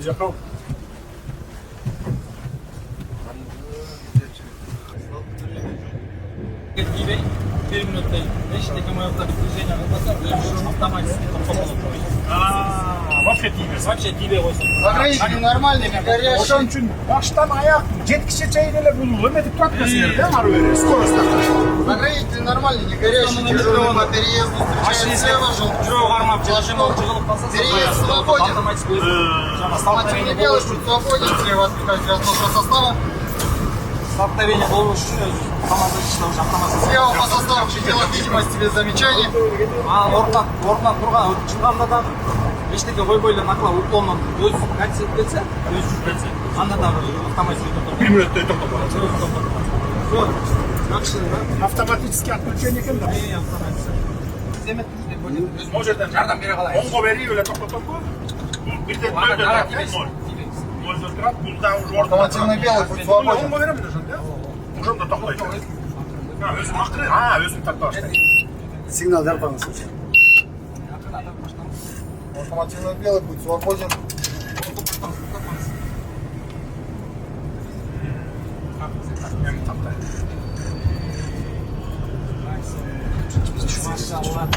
Жақау. Тебе 4 минуты. Значит, это мое движение автоматически. Вообще тибес. Вообще тебе 8. Заграичный нормальный, не горящий. Ошон үчүн баштан аяк жеткиче чейин эле бул эметип турат экенсиңер да ары бери скорость такой. Заграичный нормальный, не горящий. Тяжелый по переезду встречает слева, желтый. Переезд свободен. Автомобильный белый путь свободен. Слева отвлекать для основного состава. Столкновение было уже автоматически уже автоматически. Слева по составу пределах видимости без замечаний. Ортан турган чыганда да эчтеке койбой эле накла уклондон өз катсет кетсе, өз жүрүп кетсе, анда да автоматически токтоп. 1 мүнөттөй токтоп калат. Всё. Жакшы да. Автоматический отключение экен да. Автоматически. Земет деп Могу жерден жардам бере калайын. оңго берип эле токтотоппу? Бирден Ана нөлдөн дара турат, тибес. нөлдөн турат, бул да уже ортодо. Автомативный белый путь свободен. Оңго берем эле ошондо, да? Ошондо токтойт. Өзүм акыры, өзүм тарта баштайт. Сигнал дерпаңыз. Автомативный белый путь свободен. Эми тартайт. Машалла.